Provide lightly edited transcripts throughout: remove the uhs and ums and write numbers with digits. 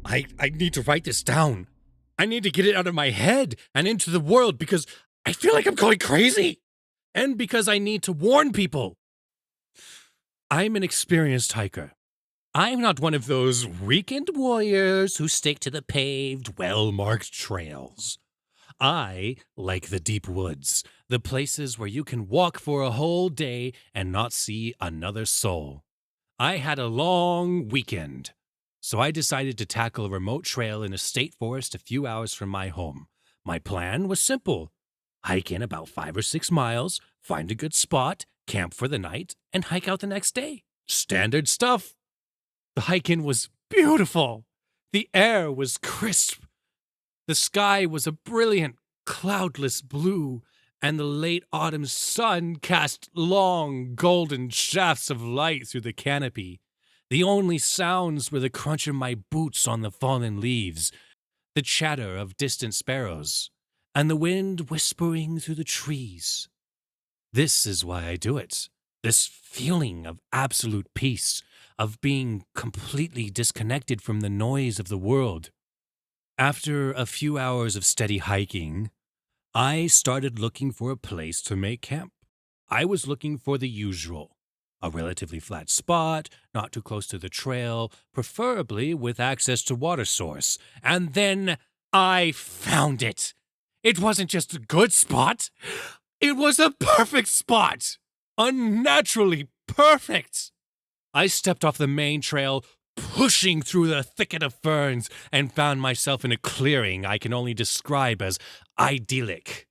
I need to write this down. I need to get it out of my head and into the world because I feel like I'm going crazy. And because I need to warn people. I'm an experienced hiker. I'm not one of those weekend warriors who stick to the paved, well marked trails. I like the deep woods, the places where you can walk for a whole day and not see another soul. I had a long weekend, so I decided to tackle a remote trail in a state forest a few hours from my home. My plan was simple: hike in about 5 or 6 miles, find a good spot, camp for the night, and hike out the next day. Standard stuff. The hike in was beautiful. The air was crisp. The sky was a brilliant, cloudless blue, and the late autumn sun cast long, golden shafts of light through the canopy. The only sounds were the crunch of my boots on the fallen leaves, the chatter of distant sparrows, and the wind whispering through the trees. This is why I do it. This feeling of absolute peace, of being completely disconnected from the noise of the world. After a few hours of steady hiking, I started looking for a place to make camp. I was looking for the usual: a relatively flat spot, not too close to the trail, preferably with access to water source. And then I found it. It wasn't just a good spot, it was a perfect spot. Unnaturally perfect. I stepped off the main trail, pushing through the thicket of ferns, and found myself in a clearing I can only describe as idyllic.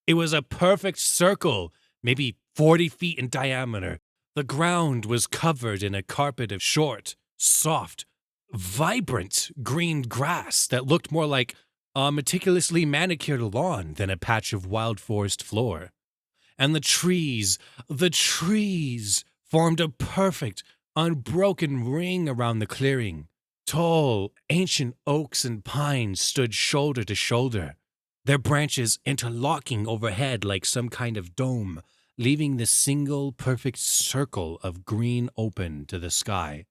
It was a perfect circle, maybe 40 feet in diameter. The ground was covered in a carpet of short, soft, vibrant green grass that looked more like a meticulously manicured lawn than a patch of wild forest floor. And the trees formed a perfect, unbroken ring around the clearing. Tall, ancient oaks and pines stood shoulder to shoulder, their branches interlocking overhead like some kind of dome, leaving the single perfect circle of green open to the sky.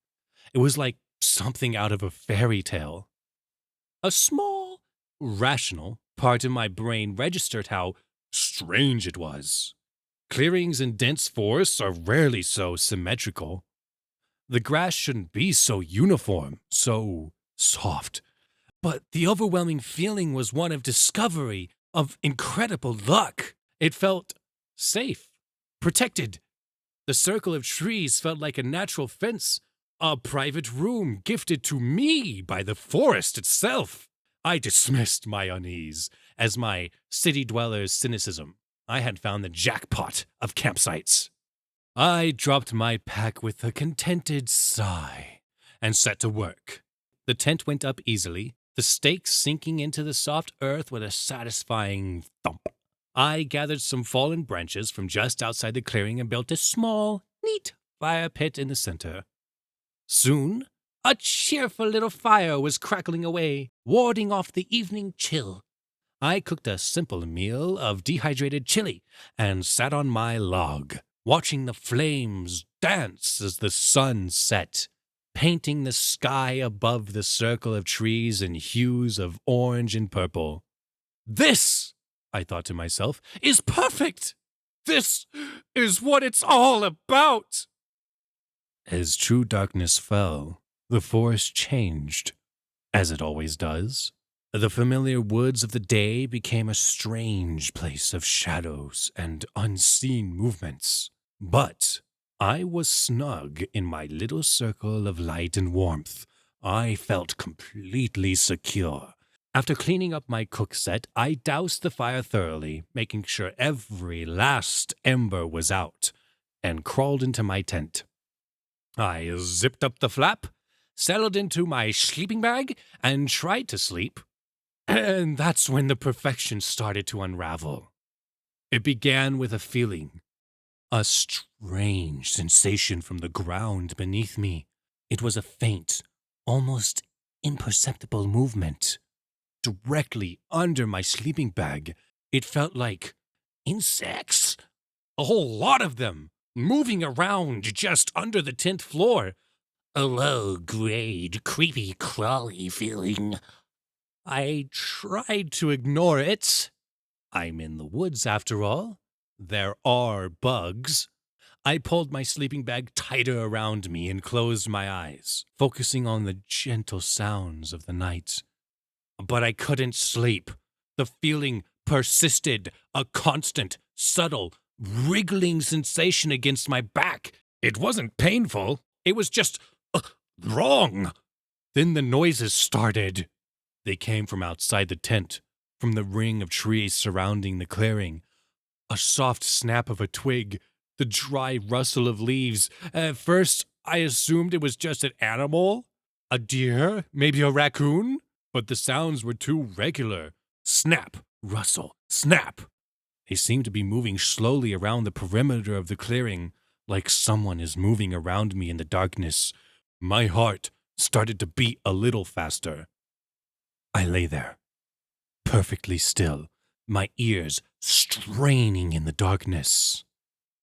It was like something out of a fairy tale. A small, rational part of my brain registered how strange it was. Clearings in dense forests are rarely so symmetrical. The grass shouldn't be so uniform, so soft. But the overwhelming feeling was one of discovery, of incredible luck. It felt safe, protected. The circle of trees felt like a natural fence, a private room gifted to me by the forest itself. I dismissed my unease as my city dweller's cynicism. I had found the jackpot of campsites. I dropped my pack with a contented sigh and set to work. The tent went up easily, the stakes sinking into the soft earth with a satisfying thump. I gathered some fallen branches from just outside the clearing and built a small, neat fire pit in the center. Soon, a cheerful little fire was crackling away, warding off the evening chill. I cooked a simple meal of dehydrated chili and sat on my log, watching the flames dance as the sun set, painting the sky above the circle of trees in hues of orange and purple. This, I thought to myself, is perfect! This is what it's all about! As true darkness fell, the forest changed, as it always does. The familiar woods of the day became a strange place of shadows and unseen movements. But I was snug in my little circle of light and warmth. I felt completely secure. After cleaning up my cook set, I doused the fire thoroughly, making sure every last ember was out, and crawled into my tent. I zipped up the flap, settled into my sleeping bag, and tried to sleep. And that's when the perfection started to unravel. It began with a feeling, a strange sensation from the ground beneath me. It was a faint, almost imperceptible movement. Directly under my sleeping bag, it felt like insects. A whole lot of them, moving around just under the tent floor. A low-grade, creepy, crawly feeling. I tried to ignore it. I'm in the woods, after all. There are bugs. I pulled my sleeping bag tighter around me and closed my eyes, focusing on the gentle sounds of the night. But I couldn't sleep. The feeling persisted, a constant, subtle, wriggling sensation against my back. It wasn't painful. It was just wrong. Then the noises started. They came from outside the tent, from the ring of trees surrounding the clearing. A soft snap of a twig, the dry rustle of leaves. At first, I assumed it was just an animal, a deer, maybe a raccoon, but the sounds were too regular. Snap, rustle, snap. They seemed to be moving slowly around the perimeter of the clearing, like someone is moving around me in the darkness. My heart started to beat a little faster. I lay there, perfectly still, my ears straining in the darkness.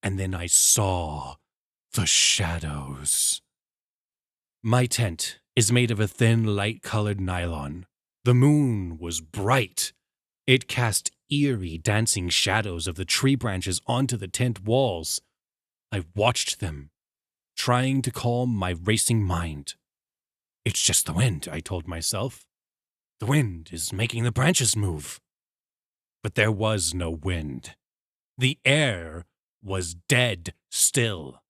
And then I saw the shadows. My tent is made of a thin, light-colored nylon. The moon was bright. It cast eerie, dancing shadows of the tree branches onto the tent walls. I watched them, trying to calm my racing mind. It's just the wind, I told myself. The wind is making the branches move. But there was no wind. The air was dead still.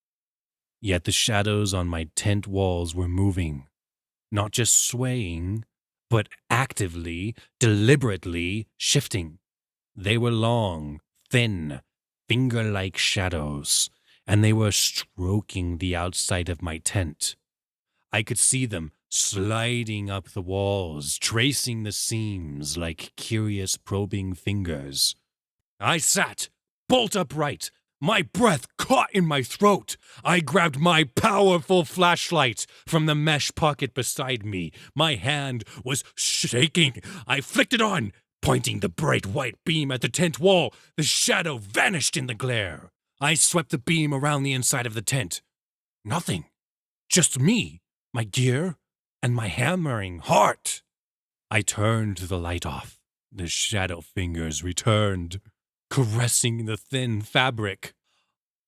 Yet the shadows on my tent walls were moving, not just swaying, but actively, deliberately shifting. They were long, thin, finger-like shadows, and they were stroking the outside of my tent. I could see them sliding up the walls, tracing the seams like curious probing fingers. I sat, bolt upright, my breath caught in my throat. I grabbed my powerful flashlight from the mesh pocket beside me. My hand was shaking. I flicked it on, pointing the bright white beam at the tent wall. The shadow vanished in the glare. I swept the beam around the inside of the tent. Nothing. Just me, my gear, and my hammering heart. I turned the light off. The shadow fingers returned, caressing the thin fabric.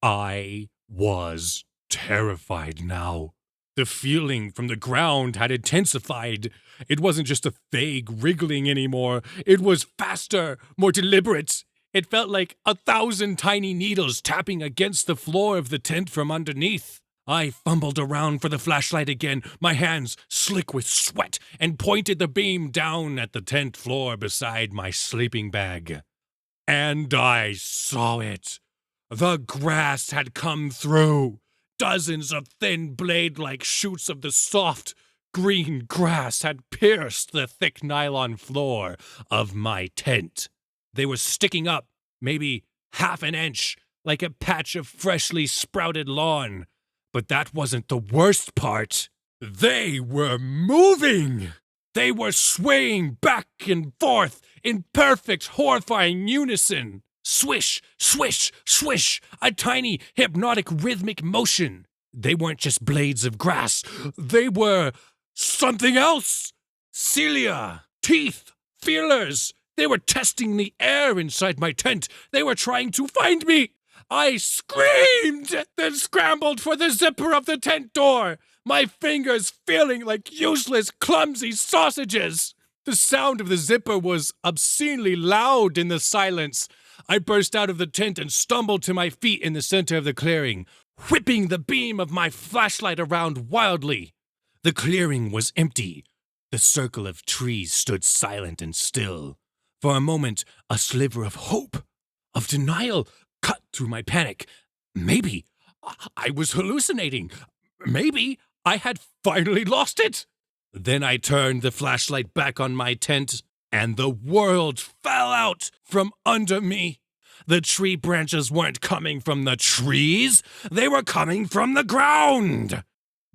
I was terrified now. The feeling from the ground had intensified. It wasn't just a vague wriggling anymore. It was faster, more deliberate. It felt like 1,000 tiny needles tapping against the floor of the tent from underneath. I fumbled around for the flashlight again, my hands slick with sweat, and pointed the beam down at the tent floor beside my sleeping bag. And I saw it. The grass had come through. Dozens of thin blade-like shoots of the soft, green grass had pierced the thick nylon floor of my tent. They were sticking up, maybe half an inch, like a patch of freshly sprouted lawn. But that wasn't the worst part. They were moving! They were swaying back and forth in perfect, horrifying unison. Swish, swish, swish, a tiny, hypnotic, rhythmic motion. They weren't just blades of grass. They were something else. Cilia, teeth, feelers. They were testing the air inside my tent. They were trying to find me. I screamed, then scrambled for the zipper of the tent door, my fingers feeling like useless, clumsy sausages. The sound of the zipper was obscenely loud in the silence. I burst out of the tent and stumbled to my feet in the center of the clearing, whipping the beam of my flashlight around wildly. The clearing was empty. The circle of trees stood silent and still. For a moment, a sliver of hope, of denial, cut through my panic. Maybe I was hallucinating. Maybe I had finally lost it. Then I turned the flashlight back on my tent, and the world fell out from under me. The tree branches weren't coming from the trees. They were coming from the ground.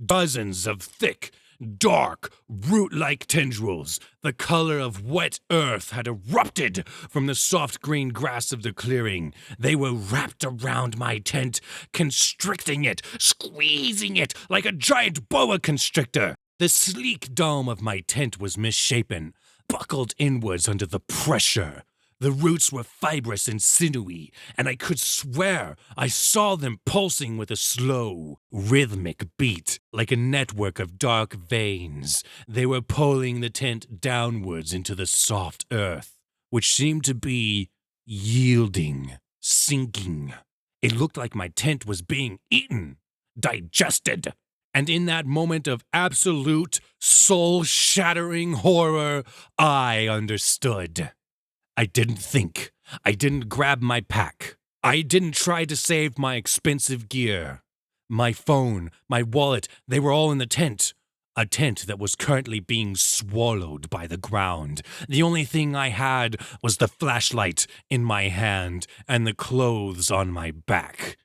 Dozens of thick, Dark, root-like tendrils, the color of wet earth, had erupted from the soft green grass of the clearing. They were wrapped around my tent, constricting it, squeezing it like a giant boa constrictor. The sleek dome of my tent was misshapen, buckled inwards under the pressure. The roots were fibrous and sinewy, and I could swear I saw them pulsing with a slow, rhythmic beat, like a network of dark veins. They were pulling the tent downwards into the soft earth, which seemed to be yielding, sinking. It looked like my tent was being eaten, digested. And in that moment of absolute, soul-shattering horror, I understood. I didn't think. I didn't grab my pack. I didn't try to save my expensive gear. My phone, my wallet, they were all in the tent. A tent that was currently being swallowed by the ground. The only thing I had was the flashlight in my hand and the clothes on my back.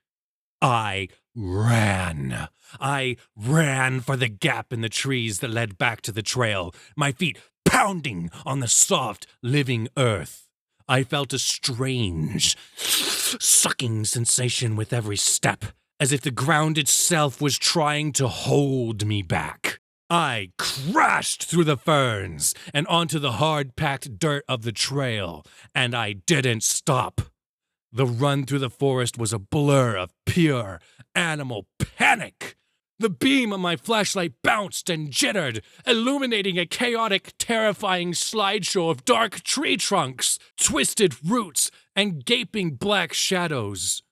I ran. I ran for the gap in the trees that led back to the trail, my feet pounding on the soft, living earth. I felt a strange, sucking sensation with every step, as if the ground itself was trying to hold me back. I crashed through the ferns and onto the hard-packed dirt of the trail, and I didn't stop. The run through the forest was a blur of pure animal panic. The beam of my flashlight bounced and jittered, illuminating a chaotic, terrifying slideshow of dark tree trunks, twisted roots, and gaping black shadows.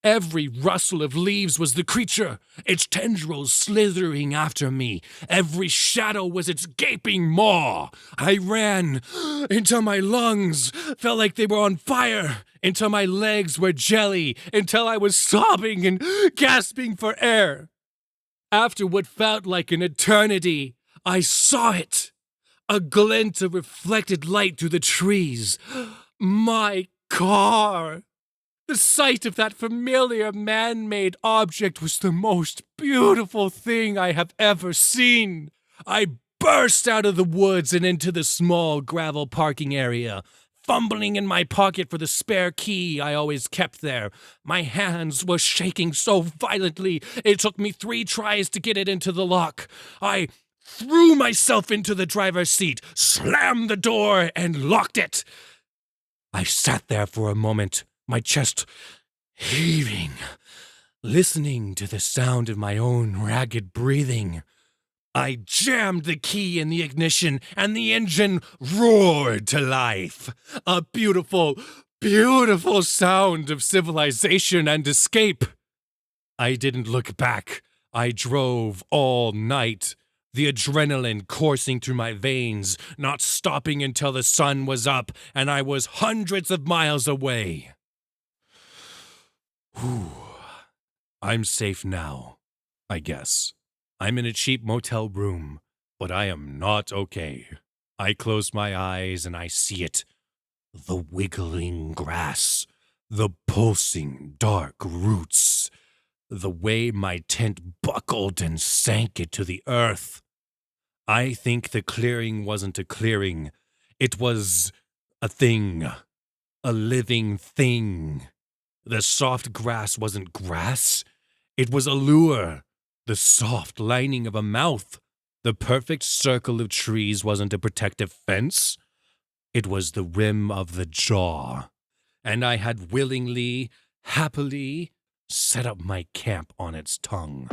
Every rustle of leaves was the creature, its tendrils slithering after me. Every shadow was its gaping maw. I ran until my lungs felt like they were on fire, until my legs were jelly, until I was sobbing and gasping for air. After what felt like an eternity, I saw it. A glint of reflected light through the trees. My car. The sight of that familiar man-made object was the most beautiful thing I have ever seen. I burst out of the woods and into the small gravel parking area, fumbling in my pocket for the spare key I always kept there. My hands were shaking so violently, it took me 3 tries to get it into the lock. I threw myself into the driver's seat, slammed the door, and locked it. I sat there for a moment, my chest heaving, listening to the sound of my own ragged breathing. I jammed the key in the ignition, and the engine roared to life. A beautiful, beautiful sound of civilization and escape. I didn't look back. I drove all night, the adrenaline coursing through my veins, not stopping until the sun was up and I was hundreds of miles away. Whew. I'm safe now, I guess. I'm in a cheap motel room, but I am not okay. I close my eyes and I see it. The wiggling grass, the pulsing dark roots, the way my tent buckled and sank it to the earth. I think the clearing wasn't a clearing. It was a thing, a living thing. The soft grass wasn't grass. It was a lure. The soft lining of a mouth. The perfect circle of trees wasn't a protective fence. It was the rim of the jaw. And I had willingly, happily set up my camp on its tongue.